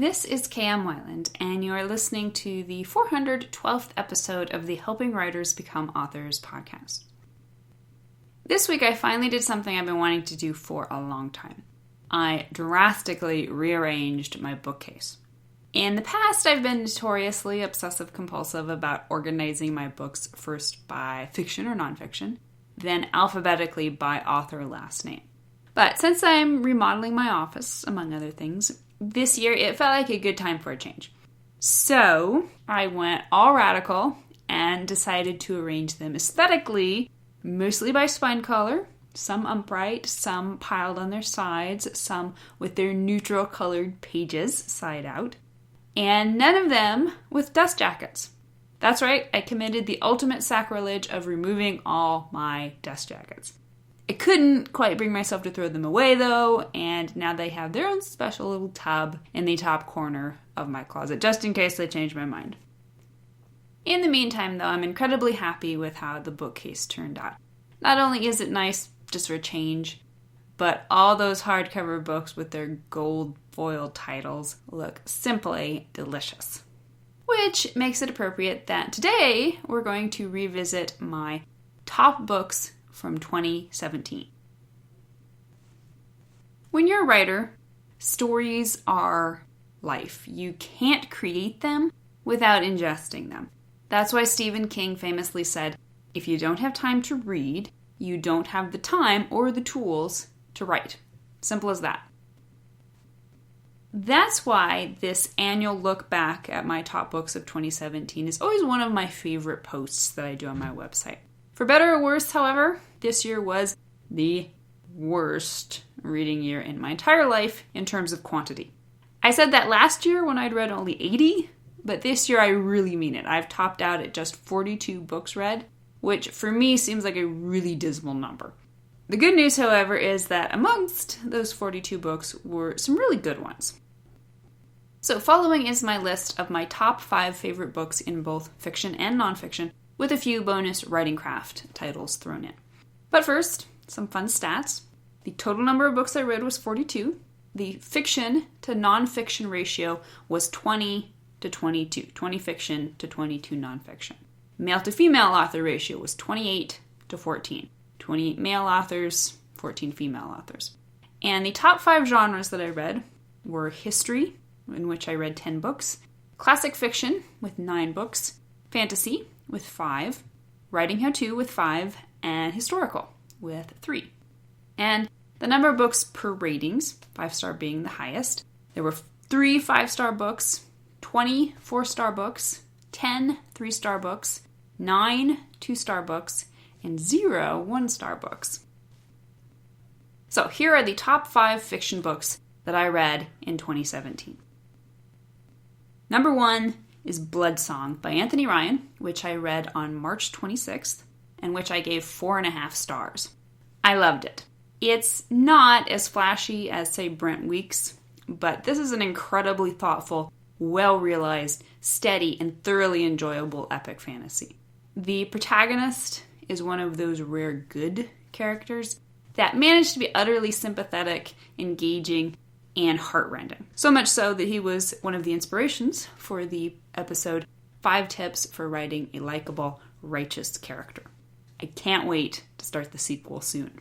This is KM Wyland, and you are listening to the 412th episode of the Helping Writers Become Authors podcast. This week I finally did something I've been wanting to do for a long time. I drastically rearranged my bookcase. In the past, I've been notoriously obsessive-compulsive about organizing my books first by fiction or nonfiction, then alphabetically by author last name. But since I'm remodeling my office, among other things, this year it felt like a good time for a change. So I went all radical and decided to arrange them aesthetically, mostly by spine color, some upright, some piled on their sides, some with their neutral colored pages side out, and none of them with dust jackets. That's right, I committed the ultimate sacrilege of removing all my dust jackets. I couldn't quite bring myself to throw them away though, and now they have their own special little tub in the top corner of my closet, just in case I change my mind. In the meantime though, I'm incredibly happy with how the bookcase turned out. Not only is it nice just for a change, but all those hardcover books with their gold foil titles look simply delicious. Which makes it appropriate that today we're going to revisit my top books from 2017. When you're a writer, stories are life. You can't create them without ingesting them. That's why Stephen King famously said, if you don't have time to read, you don't have the time or the tools to write. Simple as that. That's why this annual look back at my top books of 2017 is always one of my favorite posts that I do on my website. For better or worse, however, this year was the worst reading year in my entire life in terms of quantity. I said that last year when I'd read only 80, but this year I really mean it. I've topped out at just 42 books read, which for me seems like a really dismal number. The good news, however, is that amongst those 42 books were some really good ones. So following is my list of my top 5 favorite books in both fiction and nonfiction, with a few bonus writing craft titles thrown in. But first, some fun stats. The total number of books I read was 42. The fiction to nonfiction ratio was 20 to 22. 20 fiction to 22 nonfiction. Male to female author ratio was 28 to 14. 28 male authors, 14 female authors. And the top 5 genres that I read were history, in which I read 10 books, classic fiction with 9 books, fantasy with 5, writing how-to with 5, and historical with 3. And the number of books per ratings, 5-star being the highest, there were 3 5-star books, 20 4-star books, 10 3-star books, 9 2-star books, and 0 1-star books. So here are the top 5 fiction books that I read in 2017. Number 1 is Bloodsong by Anthony Ryan, which I read on March 26th, and which I gave 4.5 stars. I loved it. It's not as flashy as, say, Brent Weeks, but this is an incredibly thoughtful, well-realized, steady, and thoroughly enjoyable epic fantasy. The protagonist is one of those rare good characters that managed to be utterly sympathetic, engaging, and heartrending. So much so that he was one of the inspirations for the episode 5 Tips for Writing a Likeable, Righteous Character. I can't wait to start the sequel soon.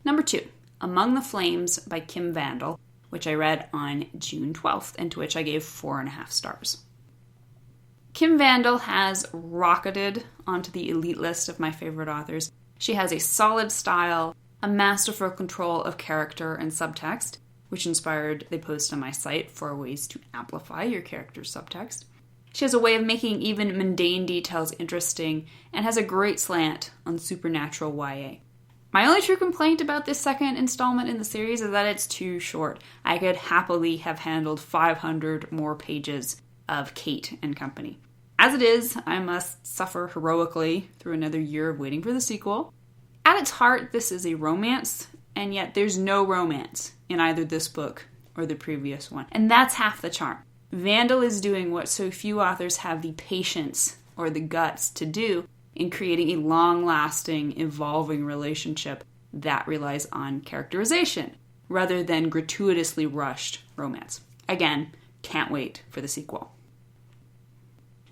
Number 2, Among the Flames by Kim Vandal, which I read on June 12th, and to which I gave 4.5 stars. Kim Vandal has rocketed onto the elite list of my favorite authors. She has a solid style, a masterful control of character and subtext, which inspired the post on my site for ways to amplify your character's subtext. She has a way of making even mundane details interesting and has a great slant on supernatural YA. My only true complaint about this second installment in the series is that it's too short. I could happily have handled 500 more pages of Kate and company. As it is, I must suffer heroically through another year of waiting for the sequel. At its heart, this is a romance, and yet there's no romance in either this book or the previous one. And that's half the charm. Vandal is doing what so few authors have the patience or the guts to do in creating a long-lasting, evolving relationship that relies on characterization rather than gratuitously rushed romance. Again, can't wait for the sequel.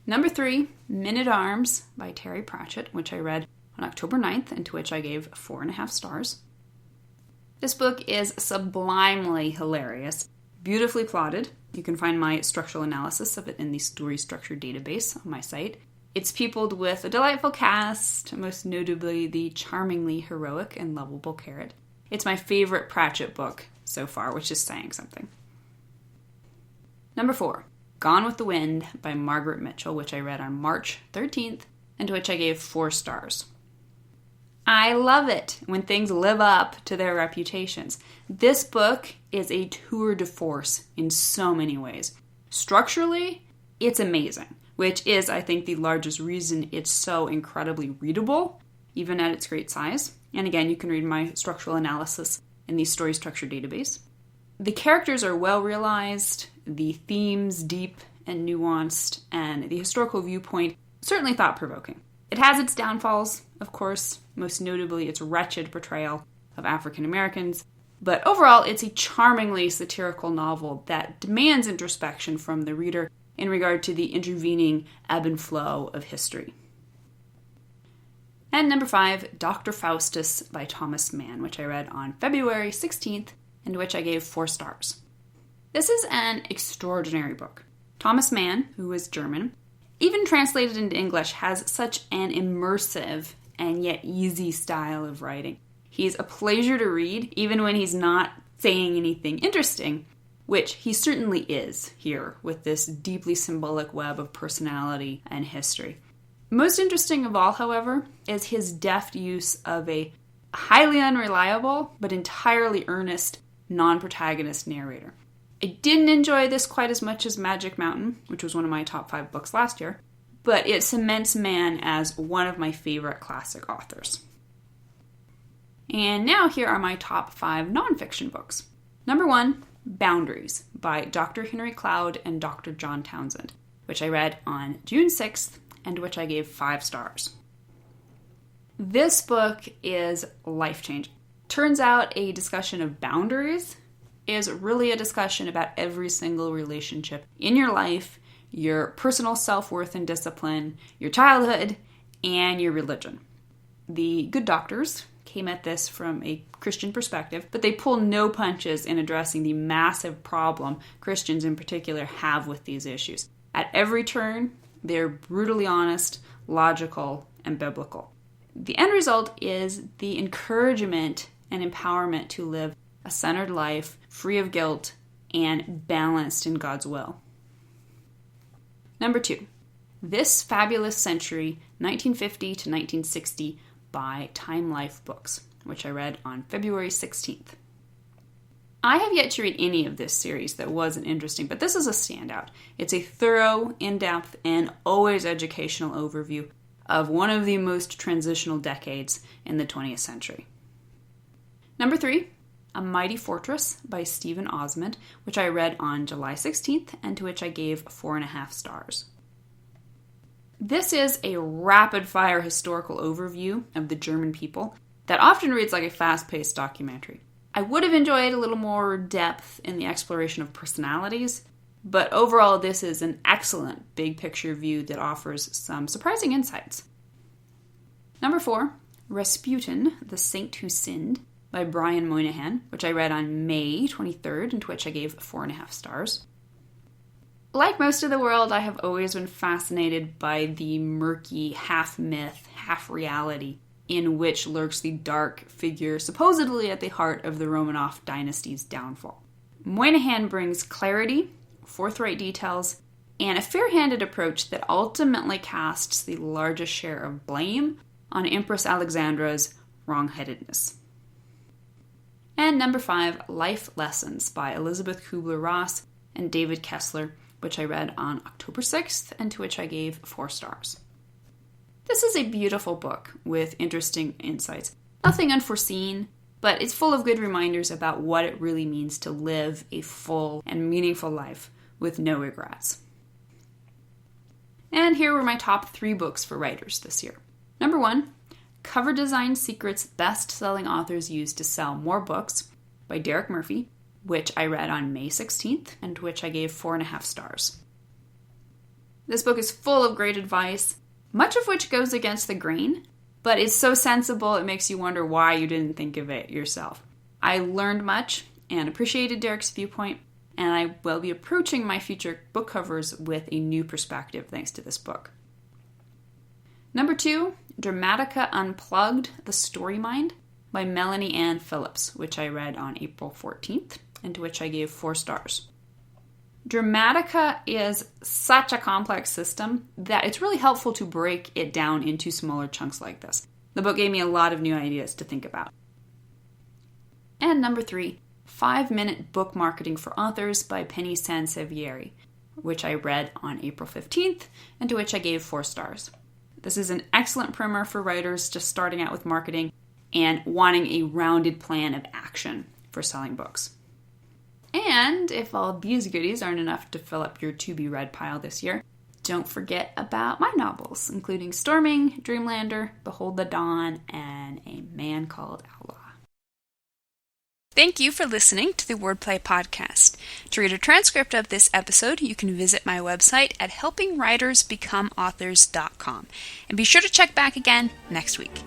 Number 3, Men-at-Arms by Terry Pratchett, which I read on October 9th and to which I gave 4.5 stars. This book is sublimely hilarious, beautifully plotted. You can find my structural analysis of it in the Story Structure database on my site. It's peopled with a delightful cast, most notably the charmingly heroic and lovable Carrot. It's my favorite Pratchett book so far, which is saying something. Number 4, Gone with the Wind by Margaret Mitchell, which I read on March 13th and to which I gave 4 stars. I love it when things live up to their reputations. This book is a tour de force in so many ways. Structurally, it's amazing, which is, I think, the largest reason it's so incredibly readable, even at its great size. And again, you can read my structural analysis in the Story Structure database. The characters are well realized, the themes deep and nuanced, and the historical viewpoint certainly thought-provoking. It has its downfalls, of course, most notably its wretched portrayal of African Americans, but overall it's a charmingly satirical novel that demands introspection from the reader in regard to the intervening ebb and flow of history. And number 5, Dr. Faustus by Thomas Mann, which I read on February 16th and to which I gave 4 stars. This is an extraordinary book. Thomas Mann, who is German, even translated into English, has such an immersive and yet easy style of writing. He's a pleasure to read, even when he's not saying anything interesting, which he certainly is here with this deeply symbolic web of personality and history. Most interesting of all, however, is his deft use of a highly unreliable but entirely earnest non-protagonist narrator. I didn't enjoy this quite as much as Magic Mountain, which was one of my top 5 books last year, but it cements Mann as one of my favorite classic authors. And now here are my top 5 nonfiction books. Number 1, Boundaries by Dr. Henry Cloud and Dr. John Townsend, which I read on June 6th and to which I gave 5 stars. This book is life-changing. Turns out a discussion of boundaries is really a discussion about every single relationship in your life, your personal self-worth and discipline, your childhood, and your religion. The good doctors came at this from a Christian perspective, but they pull no punches in addressing the massive problem Christians in particular have with these issues. At every turn, they're brutally honest, logical, and biblical. The end result is the encouragement and empowerment to live a centered life, free of guilt, and balanced in God's will. Number 2, This Fabulous Century, 1950 to 1960 by Time Life Books, which I read on February 16th. I have yet to read any of this series that wasn't interesting, but this is a standout. It's a thorough, in-depth, and always educational overview of one of the most transitional decades in the 20th century. Number 3, A Mighty Fortress by Stephen Osmond, which I read on July 16th and to which I gave 4.5 stars. This is a rapid-fire historical overview of the German people that often reads like a fast-paced documentary. I would have enjoyed a little more depth in the exploration of personalities, but overall this is an excellent big-picture view that offers some surprising insights. Number 4, Rasputin, the Saint Who Sinned, by Brian Moynihan, which I read on May 23rd and to which I gave 4.5 stars. Like most of the world, I have always been fascinated by the murky half-myth, half-reality in which lurks the dark figure supposedly at the heart of the Romanov dynasty's downfall. Moynihan brings clarity, forthright details, and a fair-handed approach that ultimately casts the largest share of blame on Empress Alexandra's wrong-headedness. And number 5, Life Lessons by Elizabeth Kubler-Ross and David Kessler, which I read on October 6th and to which I gave 4 stars. This is a beautiful book with interesting insights. Nothing unforeseen, but it's full of good reminders about what it really means to live a full and meaningful life with no regrets. And here were my top 3 books for writers this year. Number 1, Cover Design Secrets Best-Selling Authors Use to Sell More Books by Derek Murphy. which I read on May 16th, and to which I gave 4.5 stars. This book is full of great advice, much of which goes against the grain, but it's so sensible it makes you wonder why you didn't think of it yourself. I learned much and appreciated Derek's viewpoint, and I will be approaching my future book covers with a new perspective thanks to this book. Number 2, Dramatica Unplugged, The Story Mind by Melanie Ann Phillips, which I read on April 14th, and to which I gave 4 stars. Dramatica is such a complex system that it's really helpful to break it down into smaller chunks like this. The book gave me a lot of new ideas to think about. And number 3, 5-Minute Book Marketing for Authors by Penny Sansevieri, which I read on April 15th, and to which I gave 4 stars. This is an excellent primer for writers just starting out with marketing and wanting a rounded plan of action for selling books. And if all these goodies aren't enough to fill up your to-be-read pile this year, don't forget about my novels, including Storming, Dreamlander, Behold the Dawn, and A Man Called Outlaw. Thank you for listening to the Wordplay Podcast. To read a transcript of this episode, you can visit my website at helpingwritersbecomeauthors.com. And be sure to check back again next week.